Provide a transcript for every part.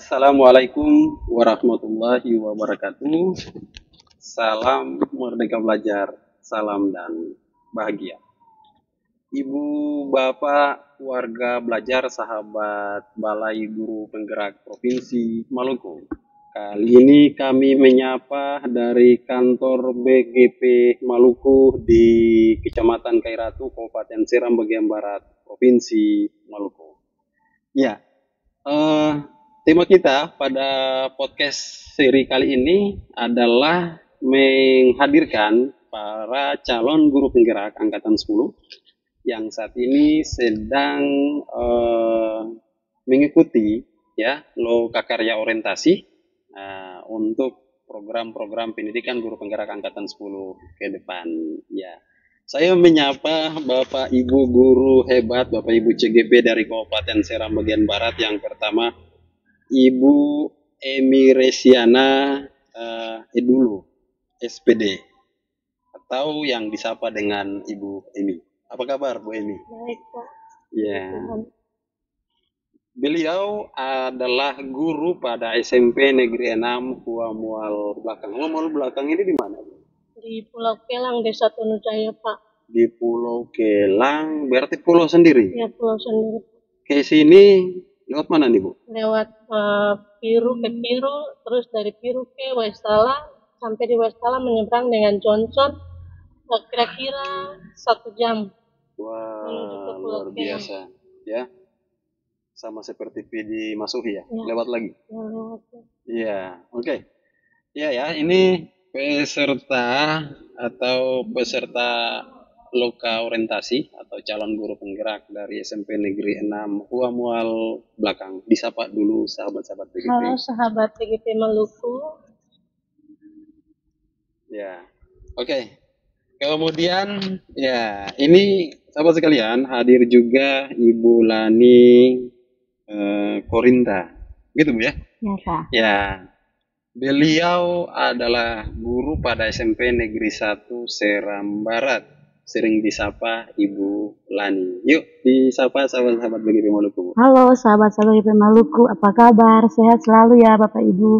Assalamualaikum warahmatullahi wabarakatuh. Salam Merdeka Belajar, salam dan bahagia. Ibu, Bapak, warga belajar, sahabat Balai Guru Penggerak Provinsi Maluku. Kali ini kami menyapa dari kantor BGP Maluku di Kecamatan Kairatu, Kabupaten Seram bagian Barat, Provinsi Maluku. Ya, tema kita pada podcast seri kali ini adalah menghadirkan para calon guru penggerak angkatan 10 yang saat ini sedang mengikuti ya lokakarya orientasi untuk program-program pendidikan guru penggerak angkatan 10 ke depan ya. Saya menyapa Bapak Ibu guru hebat, Bapak Ibu CGP dari Kabupaten Seram bagian Barat. Yang pertama Ibu Emi Resiana Edulu, SPD, atau yang disapa dengan Ibu Emi. Apa kabar Bu Emi? Baik, Pak. Ya. Beliau adalah guru pada SMP Negeri 6 Hua Mual Belakang. Hua Mual Belakang ini di mana, Bu? Di Pulau Kelang, Desa Tonujaya, Pak. Di Pulau Kelang, berarti pulau sendiri? Ya, pulau sendiri. Ke sini lewat mana nih, Bu? Lewat Piru ke Piru, terus dari Piru ke Westala, sampai di Westala menyeberang dengan Johnson, kira-kira 1 jam. Wah, Menuju ke Pulau luar Kelang. biasa. Ya, sama seperti PD Masuhi ya? Ya. Lewat lagi? Ya, lewat. Iya, oke. Iya ya, ini peserta atau peserta loka orientasi atau calon guru penggerak dari SMP Negeri 6 Hua Mual Belakang. Disapa dulu sahabat-sahabat BGP. Halo sahabat BGP Maluku. Ya, oke. Kemudian, ya, ini sahabat sekalian hadir juga Ibu Lani Korinta, gitu Bu ya? Ya, Pak. Ya, beliau adalah guru pada SMP Negeri 1 Seram Barat. Sering disapa Ibu Lani. Yuk, disapa sahabat-sahabat BGP Maluku, Bu. Halo sahabat-sahabat BGP Maluku, apa kabar? Sehat selalu ya Bapak Ibu.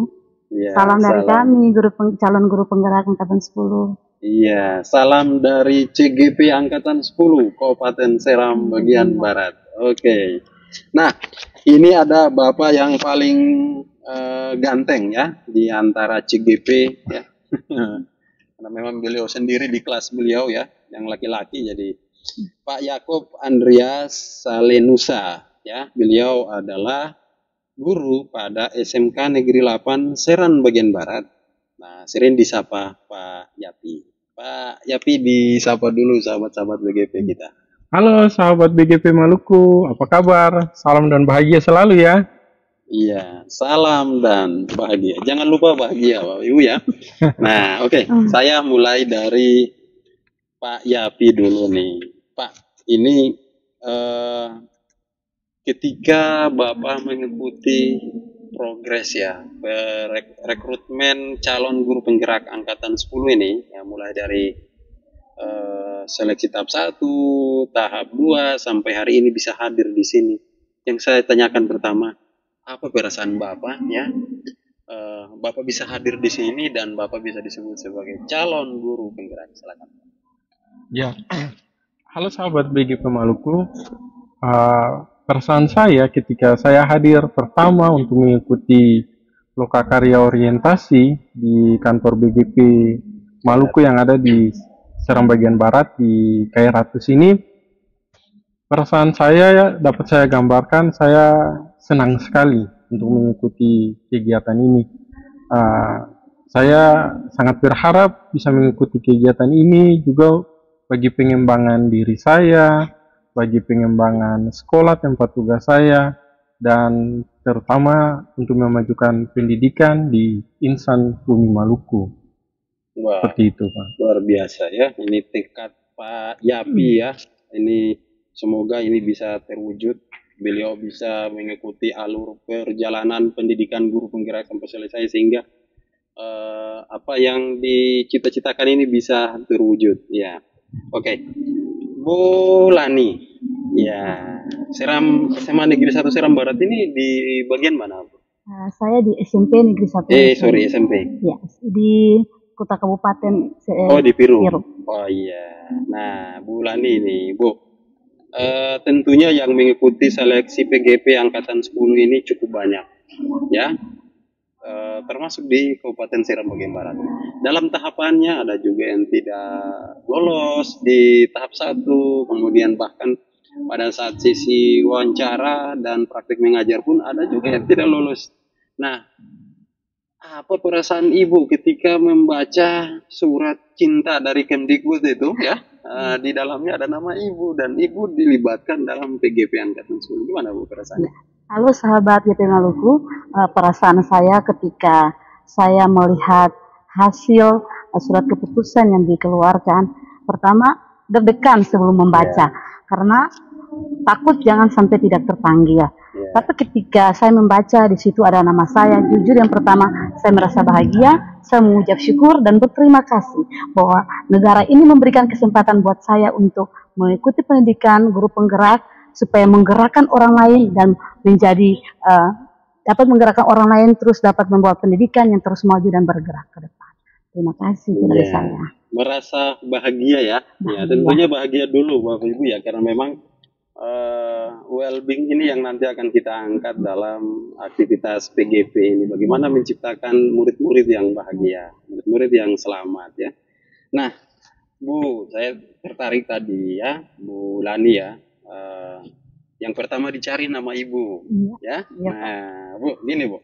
Ya, Salam dari kami, calon guru penggerak angkatan 10. Iya, salam dari CGP angkatan 10 Kabupaten Seram bagian Barat. Oke. Nah, ini ada Bapak yang paling ganteng ya di antara CGP ya. Karena memang beliau sendiri di kelas beliau ya, yang laki-laki, jadi Pak Yakob Andreas Salenusa ya. Beliau adalah guru pada SMK Negeri 8 Seran bagian Barat. Nah, sering disapa Pak Yapi. Pak Yapi disapa dulu sahabat-sahabat BGP kita. Halo sahabat BGP Maluku, apa kabar? Salam dan bahagia selalu ya. Iya, salam dan bahagia. Jangan lupa bahagia Bapak Ibu ya. Nah, oke. Saya mulai dari Pak Yapi dulu nih. Pak, ini ketika Bapak mengikuti progres ya rekrutmen calon guru penggerak angkatan 10 ini ya, mulai dari seleksi tahap 1, tahap 2 sampai hari ini bisa hadir di sini. Yang saya tanyakan pertama, apa perasaan Bapak ya? Bapak bisa hadir di sini dan Bapak bisa disebut sebagai calon guru penggerak. Silakan. Ya, halo sahabat BGP Maluku. Perasaan saya ketika saya hadir pertama untuk mengikuti lokakarya orientasi di kantor BGP Maluku yang ada di Seram bagian Barat di Kairatu sini, perasaan saya ya, dapat saya gambarkan, saya senang sekali untuk mengikuti kegiatan ini. Saya sangat berharap bisa mengikuti kegiatan ini juga bagi pengembangan diri saya, bagi pengembangan sekolah tempat tugas saya, dan terutama untuk memajukan pendidikan di insan Bumi Maluku. Wah, seperti itu, Pak. Luar biasa ya, ini tekad Pak Yapi ya. Ini semoga ini bisa terwujud. Beliau bisa mengikuti alur perjalanan pendidikan guru penggerak sampai selesai sehingga apa yang dicita-citakan ini bisa terwujud ya. Oke. Bu Lani. Ya, SMA Negeri 1 Seram Barat ini di bagian mana, Bu? Saya di SMP Negeri 1 sorry, SMP. Ya, di Kota Kabupaten Di Piru. Piru. Oh iya. Nah, bulan ini, Bu, tentunya yang mengikuti seleksi PGP Angkatan 10 ini cukup banyak, ya. Termasuk di Kabupaten Seram bagian Barat. Dalam tahapannya ada juga yang tidak lolos di tahap 1, kemudian bahkan pada saat sesi wawancara dan praktik mengajar pun ada juga yang tidak lolos. Nah, apa perasaan Ibu ketika membaca surat cinta dari Kemdikbud itu, ya? Di dalamnya ada nama Ibu dan Ibu dilibatkan dalam PGP Angkatan 10. Gimana Bu perasaannya? Halo sahabat GP Maluku, perasaan saya ketika saya melihat hasil surat keputusan yang dikeluarkan, pertama deg-degan sebelum membaca, karena takut jangan sampai tidak terpanggil. Tapi ketika saya membaca di situ ada nama saya, jujur yang pertama saya merasa bahagia, saya mengucap syukur dan berterima kasih bahwa negara ini memberikan kesempatan buat saya untuk mengikuti pendidikan guru penggerak, supaya menggerakkan orang lain dan menjadi dapat menggerakkan orang lain terus dapat membawa pendidikan yang terus maju dan bergerak ke depan. Terima kasih dari saya. Merasa bahagia ya. Ya, tentunya bahagia dulu Bapak Ibu ya, karena memang well-being ini yang nanti akan kita angkat dalam aktivitas PGP ini. Bagaimana menciptakan murid-murid yang bahagia, murid-murid yang selamat ya. Nah, Bu, saya tertarik tadi ya, Bu Lani ya. Yang pertama dicari nama Ibu, ya. Nah, Bu, gini Bu.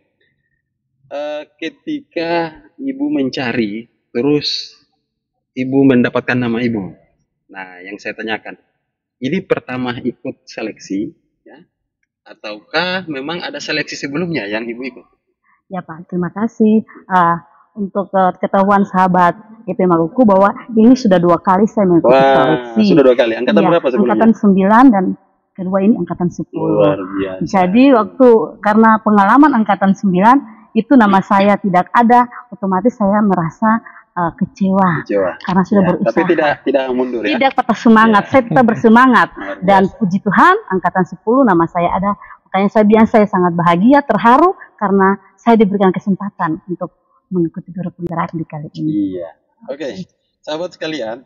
Ketika Ibu mencari, terus Ibu mendapatkan nama Ibu. Nah, yang saya tanyakan, ini pertama ikut seleksi, ya? Ataukah memang ada seleksi sebelumnya yang Ibu ikut? Ya Pak, terima kasih. Untuk ketahuan sahabat GP Maluku bahwa ini sudah 2 kali saya mengikuti seleksi. Sudah 2 kali. Angkatan berapa sebelumnya? Angkatan 9 dan kedua ini angkatan 10. Luar biasa. Jadi karena pengalaman angkatan 9 itu nama saya tidak ada, otomatis saya merasa kecewa karena sudah berusaha. Tapi tidak mundur ya. Tidak patah semangat, saya tetap bersemangat dan puji Tuhan angkatan 10 nama saya ada. Makanya saya sangat bahagia, terharu karena saya diberikan kesempatan untuk mengikuti guru penggerak di kali ini. Iya. Oke. Sahabat sekalian,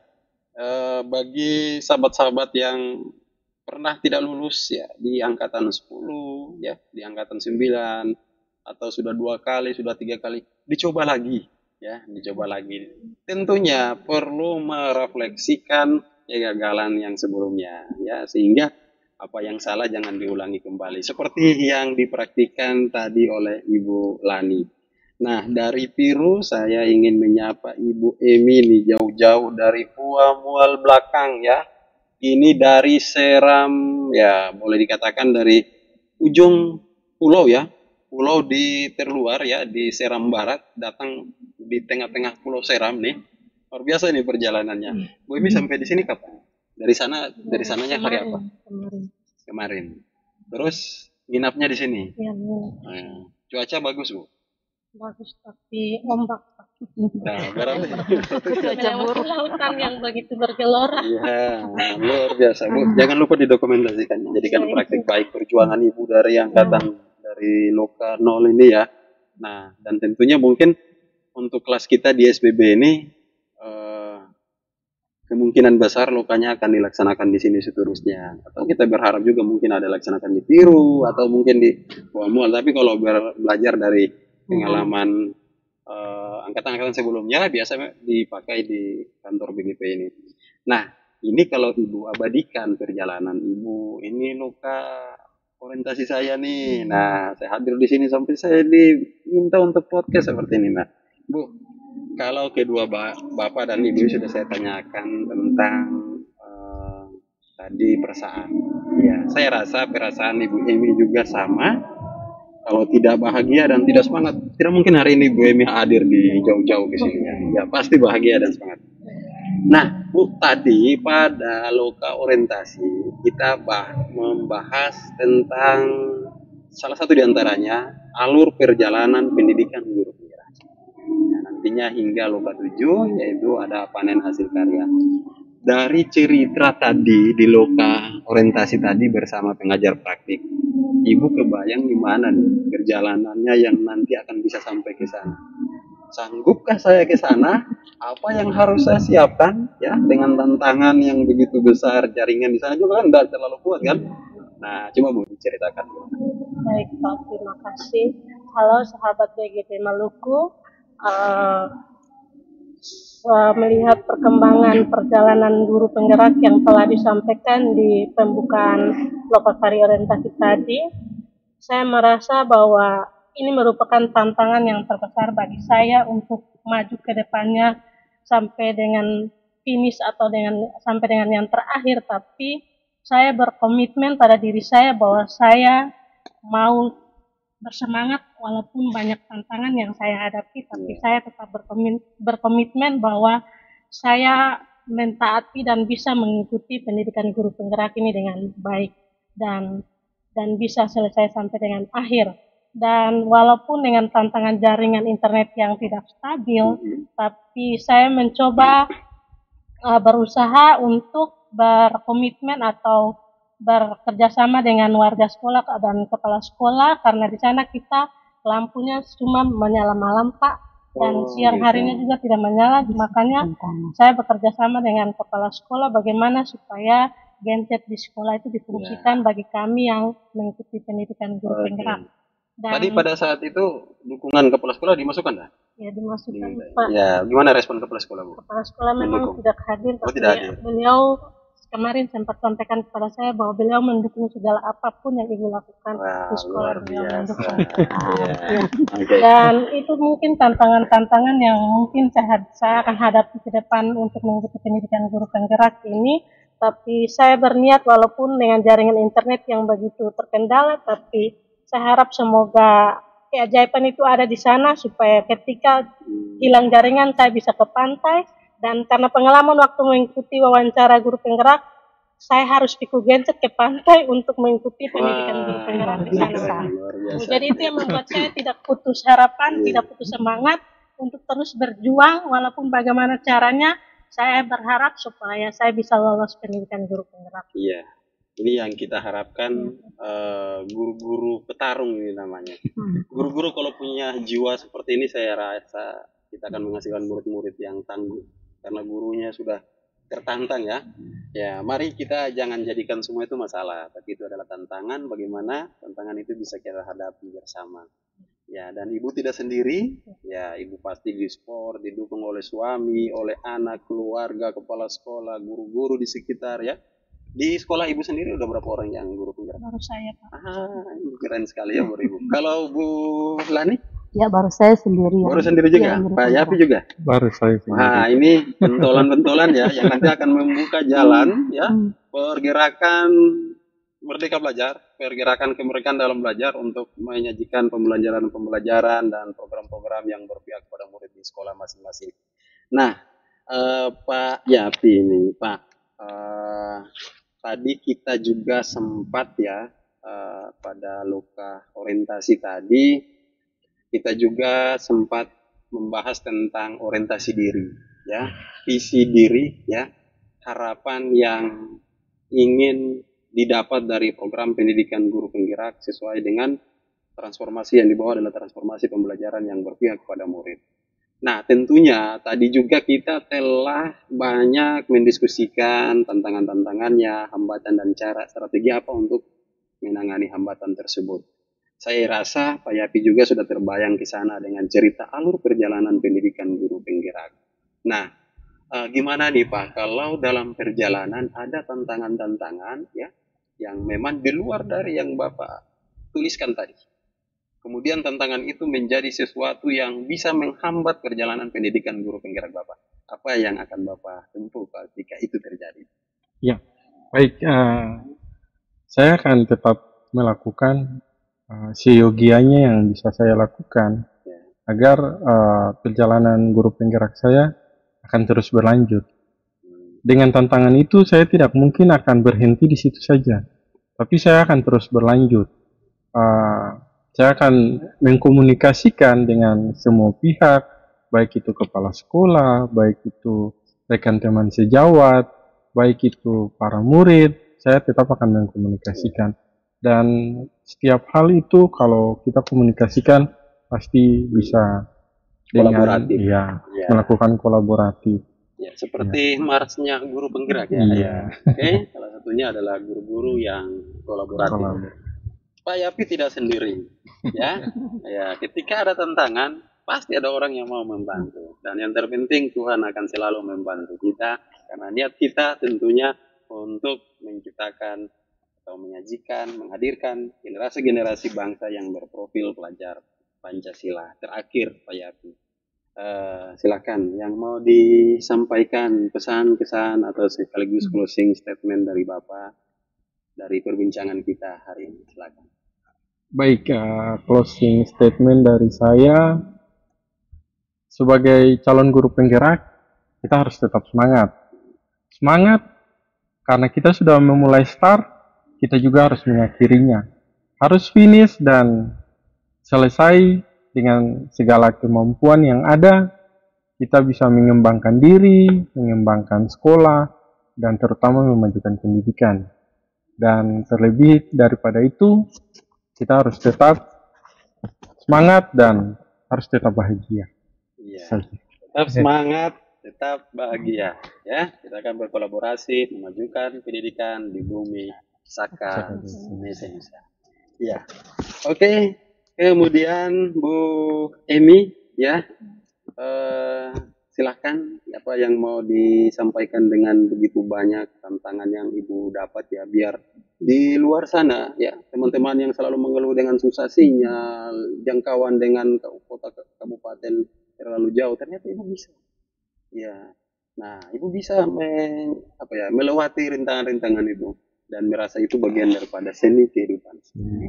bagi sahabat-sahabat yang pernah tidak lulus ya di angkatan 10 ya, di angkatan 9 atau sudah 2 kali, sudah 3 kali, dicoba lagi ya, dicoba lagi. Tentunya perlu merefleksikan kegagalan yang sebelumnya ya, sehingga apa yang salah jangan diulangi kembali seperti yang dipraktikkan tadi oleh Ibu Lani. Nah, dari Piru saya ingin menyapa Ibu Emi nih, jauh-jauh dari Pua Mual Belakang ya. Ini dari Seram ya, boleh dikatakan dari ujung pulau ya. Pulau di terluar ya, di Seram Barat, datang di tengah-tengah Pulau Seram nih. Luar biasa nih perjalanannya. Bu Emi sampai di sini kapan? Dari sananya hari apa? Kemarin. Terus nginapnya di sini. Ya, cuaca bagus Bu. Bagus tapi ombak. Nah, berarti melewati lautan yang begitu bergelora. Iya, luar biasa Bu. Jangan lupa didokumentasikan, jadikan praktik baik perjuangan Ibu dari angkatan dari Loka 0 ini ya. Nah, dan tentunya mungkin untuk kelas kita di SPB ini kemungkinan besar lokanya akan dilaksanakan di sini seterusnya. Atau kita berharap juga mungkin ada dilaksanakan di Piru atau mungkin di Mual. Tapi kalau belajar dari pengalaman angkatan-angkatan sebelumnya biasa dipakai di kantor BGP ini. Nah, ini kalau Ibu abadikan perjalanan Ibu, ini Loka orientasi saya nih. Nah, saya hadir di sini sampai saya diminta untuk podcast seperti ini. Nah, Bu, kalau kedua Bapak dan Ibu sudah saya tanyakan tentang tadi perasaan. Ya, saya rasa perasaan Ibu Emi juga sama. Kalau tidak bahagia dan tidak semangat, tidak mungkin hari ini Bu Emi hadir di jauh-jauh ke sini. Ya, pasti bahagia dan semangat. Nah, Bu, tadi pada Loka orientasi kita membahas tentang salah satu diantaranya alur perjalanan pendidikan guru penggerak. Nah, nantinya hingga Loka 7 yaitu ada panen hasil karya. Dari cerita tadi di Loka orientasi tadi bersama pengajar praktik. Ibu kebayang gimana nih perjalanannya yang nanti akan bisa sampai ke sana? Sanggupkah saya ke sana? Apa yang harus saya siapkan ya dengan tantangan yang begitu besar, jaringan di sana juga kan tidak terlalu kuat kan? Nah, coba Bu diceritakan. Baik Pak, terima kasih. Halo sahabat BGP Maluku. Eh, Melihat perkembangan perjalanan guru penggerak yang telah disampaikan di pembukaan lokakari orientasi tadi, saya merasa bahwa ini merupakan tantangan yang terbesar bagi saya untuk maju ke depannya sampai dengan finish atau sampai dengan yang terakhir. Tapi saya berkomitmen pada diri saya bahwa saya mau bersemangat walaupun banyak tantangan yang saya hadapi, tapi saya tetap berkomitmen bahwa saya mentaati dan bisa mengikuti pendidikan guru penggerak ini dengan baik dan bisa selesai sampai dengan akhir. Dan walaupun dengan tantangan jaringan internet yang tidak stabil, tapi saya mencoba berusaha untuk berkomitmen atau bekerjasama dengan warga sekolah dan kepala sekolah, karena di sana kita lampunya cuma menyala malam Pak, dan siang harinya juga tidak menyala. Makanya saya bekerja sama dengan kepala sekolah bagaimana supaya genset di sekolah itu difungsikan bagi kami yang mengikuti pendidikan guru penggerak. Dan tadi pada saat itu dukungan kepala sekolah dimasukkan nggak? Ya dimasukkan Pak. Ya, gimana respon kepala sekolah Bu? Kepala sekolah memang tidak hadir, tapi tidak hadir. Beliau kemarin sempat sampaikan kepada saya bahwa beliau mendukung segala apapun yang ibu lakukan di sekolah. Beliau mendukung. Dan itu mungkin tantangan-tantangan yang mungkin saya akan hadapi ke depan untuk mengikuti pendidikan guru penggerak ini. Tapi saya berniat walaupun dengan jaringan internet yang begitu terkendala, tapi saya harap semoga keajaiban itu ada di sana supaya ketika hilang jaringan saya bisa ke pantai. Dan karena pengalaman waktu mengikuti wawancara guru penggerak, saya harus pikul genset ke pantai untuk mengikuti pendidikan guru penggerak di sana. Jadi itu yang membuat saya tidak putus harapan, tidak putus semangat untuk terus berjuang walaupun bagaimana caranya. Saya berharap supaya saya bisa lolos pendidikan guru penggerak. Iya, ini yang kita harapkan, guru-guru petarung ini namanya. Guru-guru kalau punya jiwa seperti ini, saya rasa kita akan menghasilkan murid-murid yang tangguh. Karena gurunya sudah tertantang ya. Ya, mari kita jangan jadikan semua itu masalah, tapi itu adalah tantangan. Bagaimana tantangan itu bisa kita hadapi bersama. Ya, dan ibu tidak sendiri. Ya, ibu pasti di-support, didukung oleh suami, oleh anak, keluarga, kepala sekolah, guru-guru di sekitar ya. Di sekolah ibu sendiri udah berapa orang yang guru penggerak? Baru saya Pak. Keren sekali ya Bu Ibu. Kalau Bu Lani? Ya baru saya sendiri. Baru sendiri juga? Ya, Pak Yapi juga? Baru saya sendiri. Wah, ini pentolan-pentolan ya yang nanti akan membuka jalan ya pergerakan Merdeka Belajar, pergerakan kemerdekaan dalam belajar untuk menyajikan pembelajaran dan program-program yang berpihak kepada murid di sekolah masing-masing. Nah, Pak Yapi ini, Pak, tadi kita juga sempat ya pada loka orientasi tadi, kita juga sempat membahas tentang orientasi diri, ya, visi diri, ya, harapan yang ingin didapat dari program pendidikan guru penggerak sesuai dengan transformasi yang dibawa adalah transformasi pembelajaran yang berpihak kepada murid. Nah, tentunya tadi juga kita telah banyak mendiskusikan tantangan-tantangannya, hambatan dan cara strategi apa untuk menangani hambatan tersebut. Saya rasa Pak Yapi juga sudah terbayang ke sana dengan cerita alur perjalanan pendidikan guru penggerak. Nah, gimana nih Pak, kalau dalam perjalanan ada tantangan-tantangan ya yang memang di luar dari yang Bapak tuliskan tadi. Kemudian tantangan itu menjadi sesuatu yang bisa menghambat perjalanan pendidikan guru penggerak Bapak. Apa yang akan Bapak tempuh Pak jika itu terjadi? Ya, baik. Saya akan tetap melakukan seyogianya yang bisa saya lakukan agar perjalanan guru penggerak saya akan terus berlanjut. Dengan tantangan itu saya tidak mungkin akan berhenti di situ saja, tapi saya akan terus berlanjut. Saya akan mengkomunikasikan dengan semua pihak, baik itu kepala sekolah, baik itu rekan teman sejawat, baik itu para murid, saya tetap akan mengkomunikasikan. Dan setiap hal itu kalau kita komunikasikan pasti bisa Kolaboratif. ya, Ya. melakukan kolaboratif. Ya, seperti marsnya guru penggerak ya. Iya. Ya. Oke, salah satunya adalah guru-guru yang kolaboratif. Pak Yapi tidak sendiri, ya. Ya, ketika ada tantangan, pasti ada orang yang mau membantu. Dan yang terpenting Tuhan akan selalu membantu kita karena niat kita tentunya untuk menciptakan atau menyajikan, menghadirkan generasi-generasi bangsa yang berprofil pelajar Pancasila. Terakhir, Pak Yapi. Silakan yang mau disampaikan pesan-pesan atau sekaligus closing statement dari Bapak dari perbincangan kita hari ini. Silakan. Baik, closing statement dari saya sebagai calon guru penggerak, kita harus tetap semangat. Semangat karena kita sudah memulai start, kita juga harus mengakhirinya. Harus finish dan selesai dengan segala kemampuan yang ada, kita bisa mengembangkan diri, mengembangkan sekolah, dan terutama memajukan pendidikan. Dan terlebih daripada itu, kita harus tetap semangat dan harus tetap bahagia. Iya. Tetap semangat, tetap bahagia. Ya, kita akan berkolaborasi memajukan pendidikan di bumi Saka Indonesia. Iya. Oke. Kemudian Bu Emi, ya, silahkan apa yang mau disampaikan dengan begitu banyak tantangan yang Ibu dapat ya, biar di luar sana ya teman-teman yang selalu mengeluh dengan susah sinyal, jangkauan dengan kota kabupaten terlalu jauh, ternyata Ibu bisa. Ya, nah Ibu bisa melewati rintangan-rintangan itu dan merasa itu bagian daripada seni kehidupan.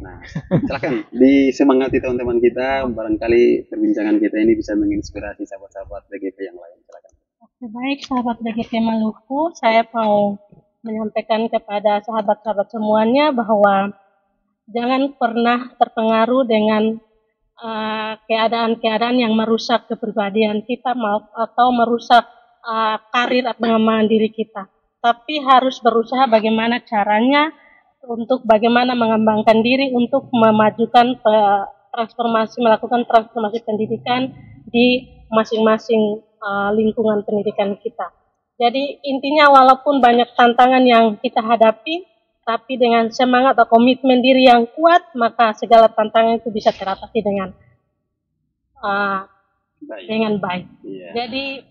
Nah, silakan disemangati teman-teman kita, barangkali perbincangan kita ini bisa menginspirasi sahabat-sahabat BGP yang lain. Silakan. Oke, baik sahabat BGP Maluku, saya mau menyampaikan kepada sahabat-sahabat semuanya bahwa jangan pernah terpengaruh dengan keadaan-keadaan yang merusak kepribadian kita atau merusak karir atau pengembangan diri kita. Tapi harus berusaha bagaimana caranya untuk bagaimana mengembangkan diri untuk memajukan melakukan transformasi pendidikan di masing-masing lingkungan pendidikan kita. Jadi intinya walaupun banyak tantangan yang kita hadapi, tapi dengan semangat atau komitmen diri yang kuat, maka segala tantangan itu bisa teratasi dengan baik. Yeah. Jadi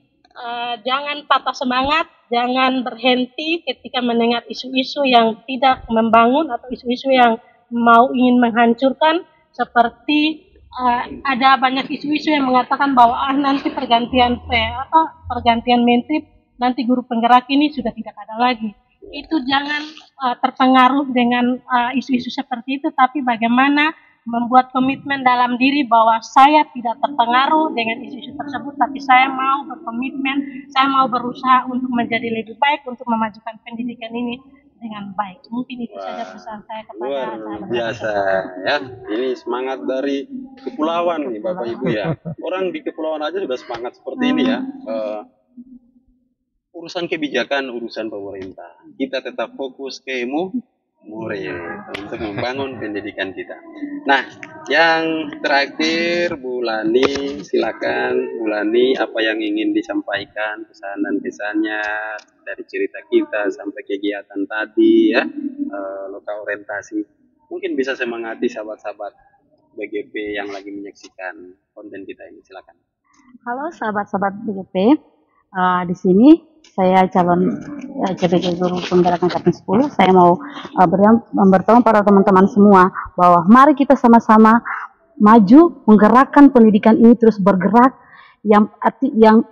jangan patah semangat, jangan berhenti ketika mendengar isu-isu yang tidak membangun atau isu-isu yang ingin menghancurkan, seperti ada banyak isu-isu yang mengatakan bahwa nanti pergantian menteri, nanti guru penggerak ini sudah tidak ada lagi. Itu jangan terpengaruh dengan isu-isu seperti itu, tapi bagaimana membuat komitmen dalam diri bahwa saya tidak terpengaruh dengan isu-isu tersebut, tapi saya mau berkomitmen, saya mau berusaha untuk menjadi lebih baik, untuk memajukan pendidikan ini dengan baik. Mungkin itu saja pesan saya kepada luar biasa ya. Ini semangat dari kepulauan nih Bapak Ibu ya. Orang di kepulauan aja sudah semangat seperti ini ya. Urusan kebijakan, urusan pemerintah. Kita tetap fokus ke murid untuk membangun pendidikan kita. Nah, yang terakhir Bu Lani, silakan Bu Lani, apa yang ingin disampaikan, pesan dan pesannya dari cerita kita sampai kegiatan tadi ya, lokal orientasi. Mungkin bisa semangati sahabat-sahabat BGP yang lagi menyaksikan konten kita ini, silakan. Halo sahabat-sahabat BGP, di sini saya calon CPG Guru Penggerak Angkatan 10. Saya mau bertemu pada teman-teman semua bahwa mari kita sama-sama maju menggerakkan pendidikan ini terus bergerak, yang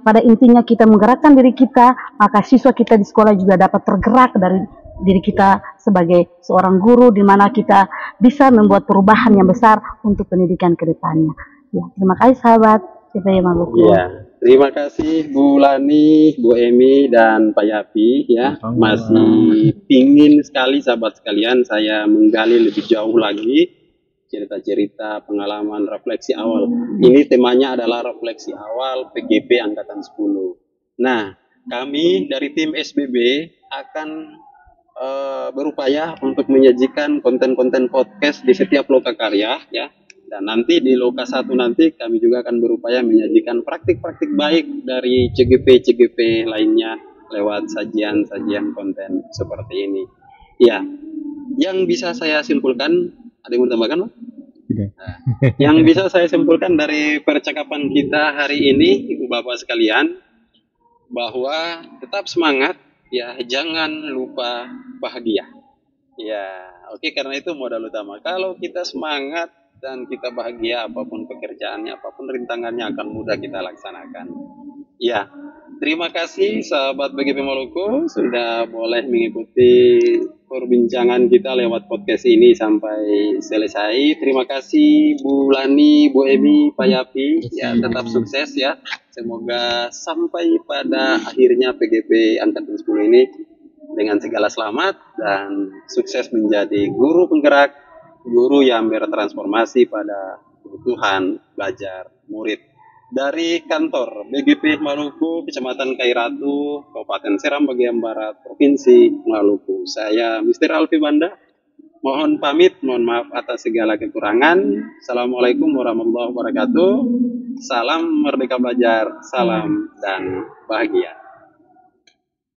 pada intinya kita menggerakkan diri kita, maka siswa kita di sekolah juga dapat tergerak dari diri kita sebagai seorang guru, di mana kita bisa membuat perubahan yang besar untuk pendidikan ke depannya. Ya, terima kasih sahabat CPG Maluku. Ya. Terima kasih Bu Lani, Bu Emi, dan Pak Yapi ya. Masih pingin sekali sahabat sekalian saya menggali lebih jauh lagi cerita-cerita pengalaman refleksi awal. Ini temanya adalah refleksi awal PGP Angkatan 10. Nah, kami dari tim SBB akan berupaya untuk menyajikan konten-konten podcast di setiap lokakarya ya. Dan nanti di Loka 1 nanti kami juga akan berupaya menyajikan praktik-praktik baik dari CGP-CGP lainnya lewat sajian-sajian konten seperti ini. Ya, yang bisa saya simpulkan, ada yang mau tambahkan, Pak? Tidak. Yang bisa saya simpulkan dari percakapan kita hari ini, Ibu Bapak sekalian, bahwa tetap semangat, ya jangan lupa bahagia. Ya, oke, karena itu modal utama. Kalau kita semangat dan kita bahagia, apapun pekerjaannya, apapun rintangannya akan mudah kita laksanakan. Ya, terima kasih sahabat BGP Maluku sudah boleh mengikuti perbincangan kita lewat podcast ini sampai selesai. Terima kasih Bu Lani, Bu Emi, Pak Yapi. Ya, tetap sukses ya. Semoga sampai pada akhirnya PGP Angkatan 10 ini dengan segala selamat dan sukses menjadi guru penggerak, guru yang bertransformasi pada kebutuhan belajar murid. Dari kantor BGP Maluku, Kecamatan Kairatu, Kabupaten Seram bagian Barat, Provinsi Maluku. Saya Mr. Alfi Banda. Mohon pamit, mohon maaf atas segala kekurangan. Assalamualaikum warahmatullahi wabarakatuh. Salam merdeka belajar, salam dan bahagia.